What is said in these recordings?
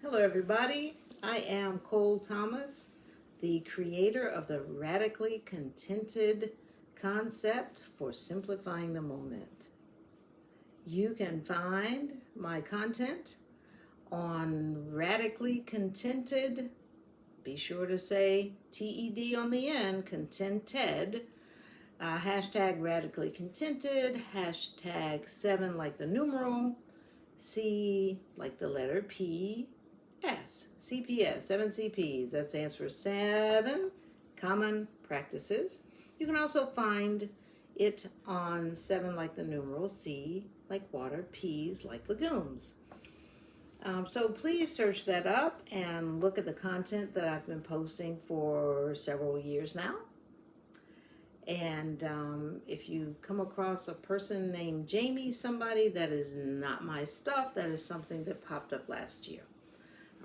Hello, everybody. I am Cole Thomas, the creator of the Radically Contented concept for simplifying the moment. You can find my content on Radically Contented. Be sure to say TED on the end, contented. Hashtag Radically Contented, hashtag 7 like the numeral, C like the letter P, CPS, 7 CPs. That stands for 7 Common Practices. You can also find it on 7 like the numeral, C like water, P's like legumes. So please search that up and look at the content that I've been posting for several years now. And if you come across a person named Jamie, somebody, that is not my stuff. That is something that popped up last year.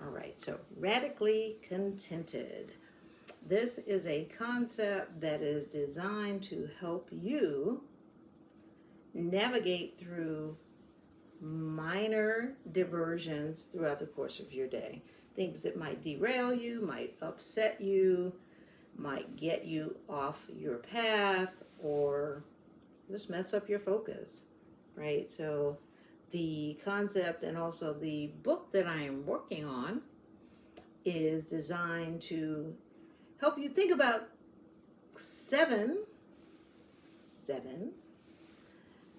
All right, so Radically Contented. This is a concept that is designed to help you navigate through minor diversions throughout the course of your day. Things that might derail you, might upset you, might get you off your path, or just mess up your focus, right? So the concept and also the book that I am working on is designed to help you think about seven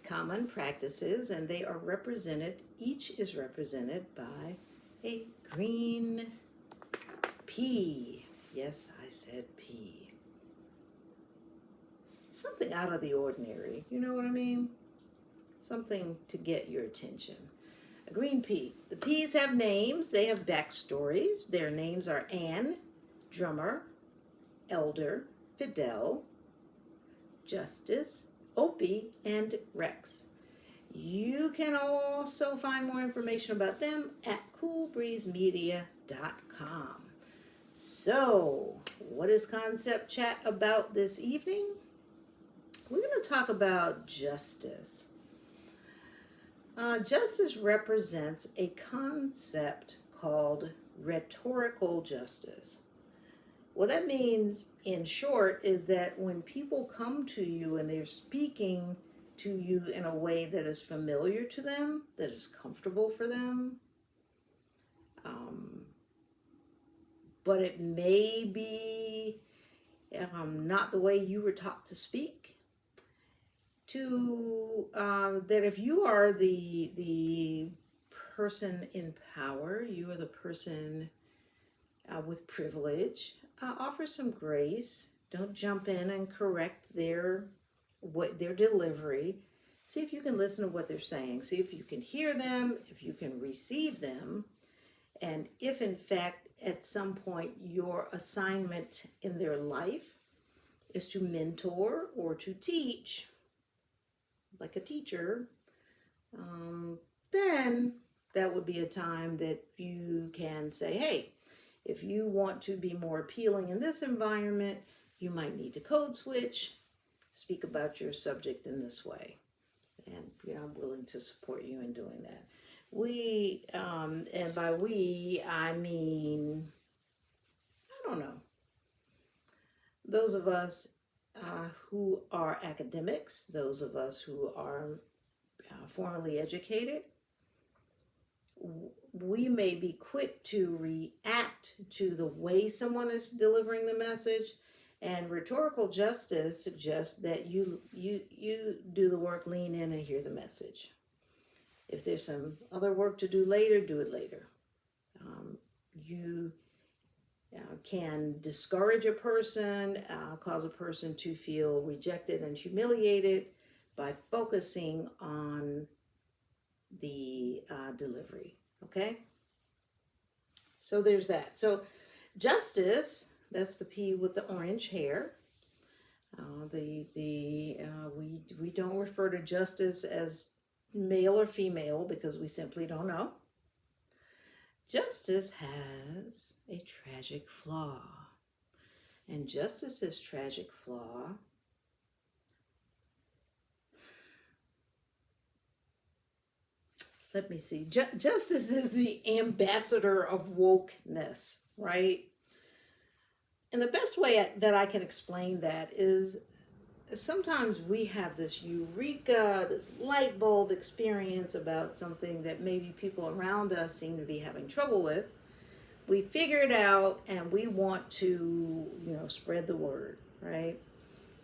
common practices, and they are represented, each is represented by a green pea. Yes, I said pea. Something out of the ordinary, you know what I mean? Something to get your attention. A green pea. The peas have names, they have backstories. Their names are Anne, Drummer, Elder, Fidel, Justice, Opie, and Rex. You can also find more information about them at coolbreezemedia.com. So, what is Concept Chat about this evening? We're going to talk about justice. Justice represents a concept called rhetorical justice. What that means, in short, is that when people come to you and they're speaking to you in a way that is familiar to them, that is comfortable for them, but it may be not the way you were taught to speak, that if you are the person in power, you are the person with privilege, offer some grace. Don't jump in and correct their delivery. See if you can listen to what they're saying. See if you can hear them, if you can receive them, and if in fact at some point your assignment in their life is to mentor or to teach, like a teacher, then that would be a time that you can say, hey, if you want to be more appealing in this environment, you might need to code switch, speak about your subject in this way. And I'm willing to support you in doing that. We, and by we, I mean, I don't know, those of us who are academics, those of us who are formally educated, we may be quick to react to the way someone is delivering the message, and rhetorical justice suggests that you do the work, lean in and hear the message. If there's some other work to do later, do it later. You can discourage a person, cause a person to feel rejected and humiliated by focusing on the delivery. Okay? So there's that. So justice, that's the P with the orange hair. We don't refer to justice as male or female because we simply don't know. Justice has a tragic flaw. And justice's tragic flaw let me see. Justice is the ambassador of wokeness, right? And the best way that I can explain that is sometimes we have this eureka, this light bulb experience about something that maybe people around us seem to be having trouble with. We figure it out and we want to, spread the word, right?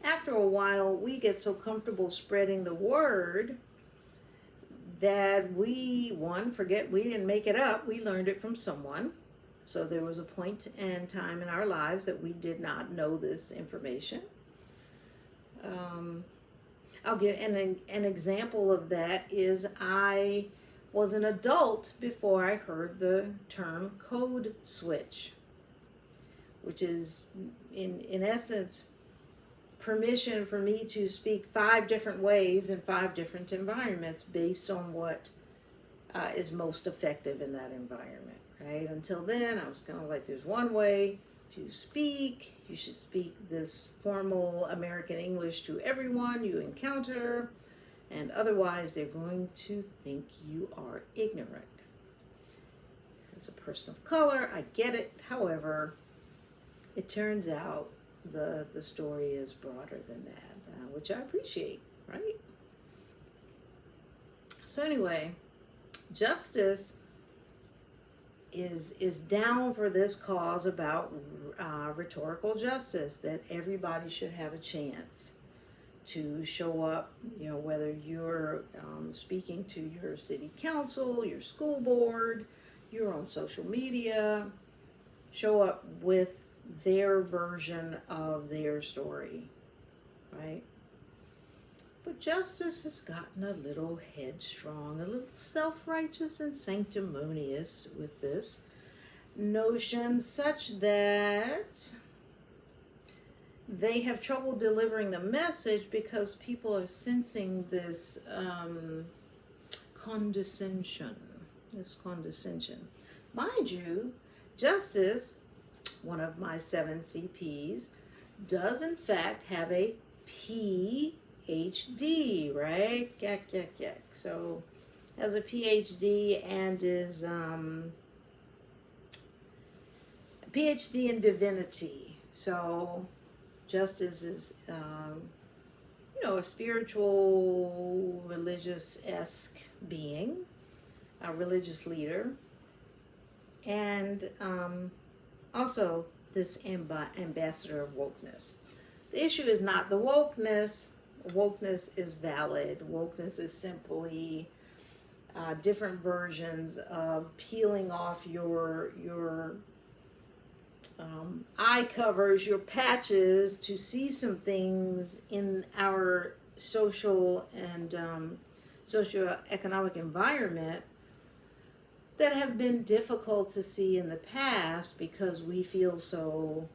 After a while, we get so comfortable spreading the word that we forget we didn't make it up. We learned it from someone. So there was a point in time in our lives that we did not know this information. I'll give an example of that is I was an adult before I heard the term code switch, which is in essence permission for me to speak 5 different ways in 5 different environments based on what is most effective in that environment, right? Until then, I was kind of like, there's one way to speak. You should speak this formal American English to everyone you encounter, and otherwise they're going to think you are ignorant. As a person of color, I get it. However, it turns out the story is broader than that, which I appreciate, right? So anyway, Justice is down for this cause about rhetorical justice, that everybody should have a chance to show up, whether you're speaking to your city council, your school board, you're on social media, show up with their version of their story, right? But Justice has gotten a little headstrong, a little self-righteous and sanctimonious with this notion, such that they have trouble delivering the message because people are sensing this condescension. Mind you, Justice, one of my 7 CPs, does in fact have a PhD, right? Yak. So has a PhD and is PhD in divinity. So Justice is, a spiritual, religious-esque being, a religious leader, and also this ambassador of wokeness. The issue is not the wokeness. Wokeness is valid. Wokeness is simply different versions of peeling off your eye covers, your patches, to see some things in our social and socioeconomic environment that have been difficult to see in the past because we feel so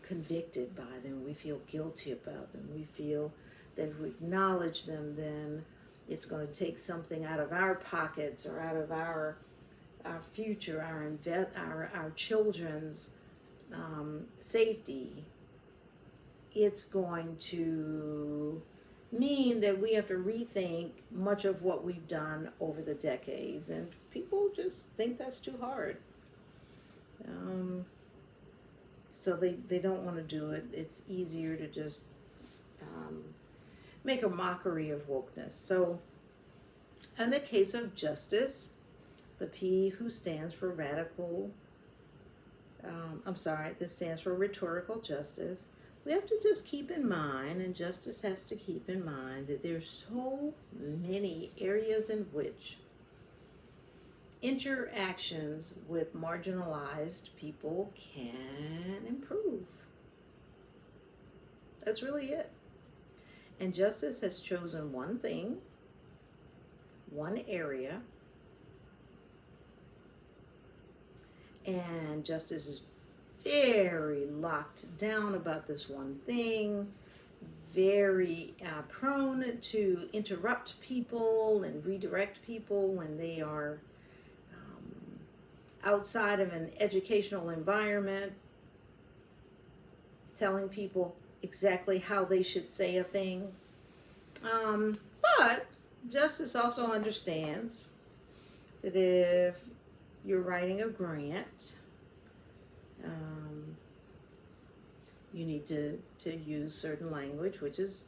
convicted by them. We feel guilty about them. We feel that if we acknowledge them, then it's going to take something out of our pockets or out of our future, our children's safety. It's going to mean that we have to rethink much of what we've done over the decades, and people just think that's too hard. So they don't want to do it. It's easier to just make a mockery of wokeness. So in the case of Justice, the P who stands for radical, this stands for rhetorical justice. We have to just keep in mind, and Justice has to keep in mind, that there's so many areas in which interactions with marginalized people can improve. That's really it. And Justice has chosen one thing, one area, and Justice is very locked down about this one thing, very prone to interrupt people and redirect people when they are outside of an educational environment, telling people exactly how they should say a thing. But Justice also understands that if you're writing a grant, you need to use certain language, which is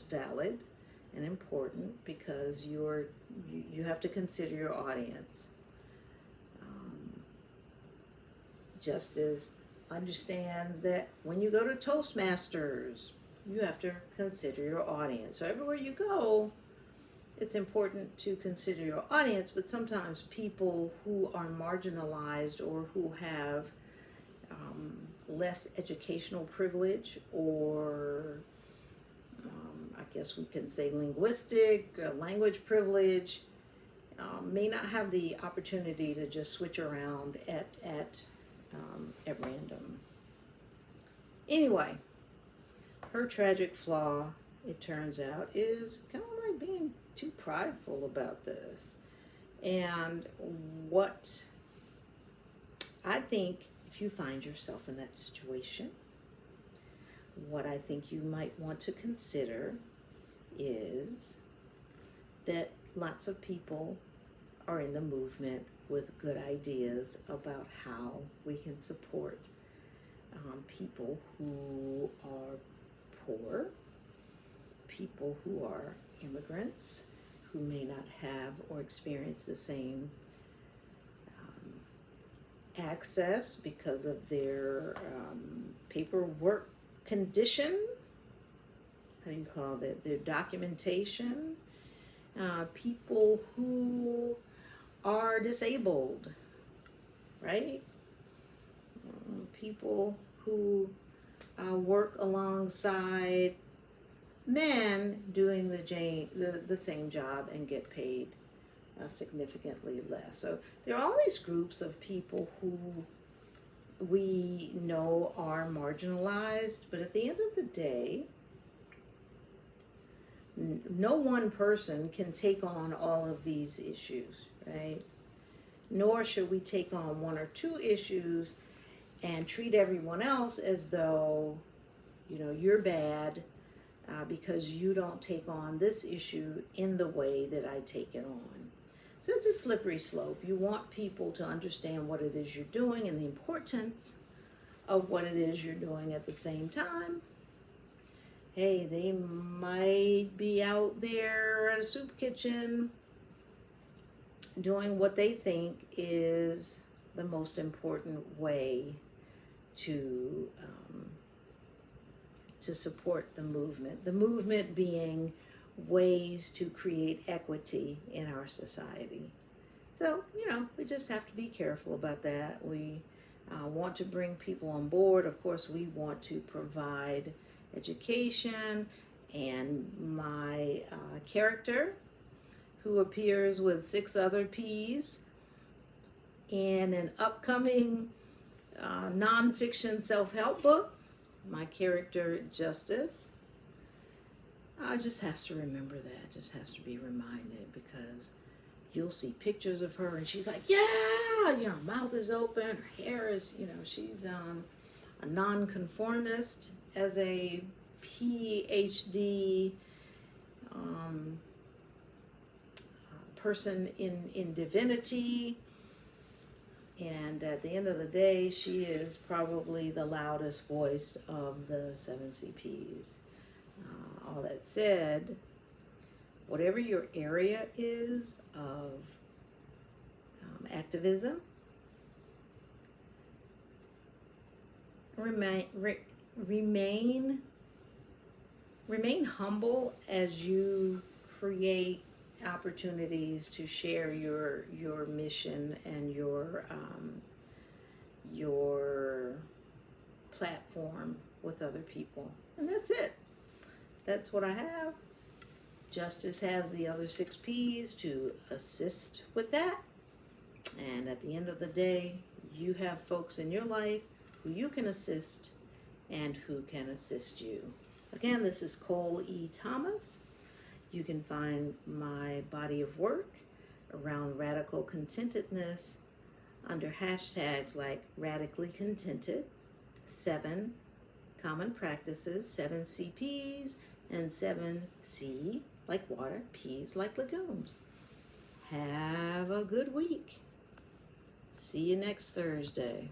valid and important, because you have to consider your audience. Justice understands that when you go to Toastmasters, you have to consider your audience. So everywhere you go, it's important to consider your audience, but sometimes people who are marginalized or who have less educational privilege, or I guess we can say linguistic, language privilege, may not have the opportunity to just switch around at random. Anyway, her tragic flaw, it turns out, is kind of like being too prideful about this. And what I think, if you find yourself in that situation, what I think you might want to consider is that lots of people are in the movement with good ideas about how we can support people who are poor, people who are immigrants, who may not have or experience the same access because of their paperwork condition. How do you call that? Their documentation. People who are disabled, right? People who work alongside men doing the same job and get paid significantly less. So there are all these groups of people who we know are marginalized, but at the end of the day, no one person can take on all of these issues, right? Nor should we take on one or two issues and treat everyone else as though, you're bad because you don't take on this issue in the way that I take it on. So it's a slippery slope. You want people to understand what it is you're doing and the importance of what it is you're doing. At the same time, hey, they might be out there at a soup kitchen doing what they think is the most important way to support the movement. The movement being ways to create equity in our society. So, we just have to be careful about that. We want to bring people on board. Of course, we want to provide education, and my character, who appears with 6 other P's in an upcoming nonfiction self-help book, my character Justice, just has to remember that, just has to be reminded, because you'll see pictures of her and she's like, yeah, her mouth is open, her hair is, she's a nonconformist as a PhD person in divinity. And at the end of the day, she is probably the loudest voice of the 7 CPs. All that said, whatever your area is of activism, remain humble as you create opportunities to share your mission and your platform with other people. And that's it. That's what I have. Justice has the other 6 P's to assist with that. And at the end of the day, you have folks in your life who you can assist and who can assist you. Again, this is Cole E. Thomas. You can find my body of work around radical contentedness under hashtags like Radically Contented, 7 Common Practices, 7 CPs, and 7 C like water, P's like legumes. Have a good week. See you next Thursday.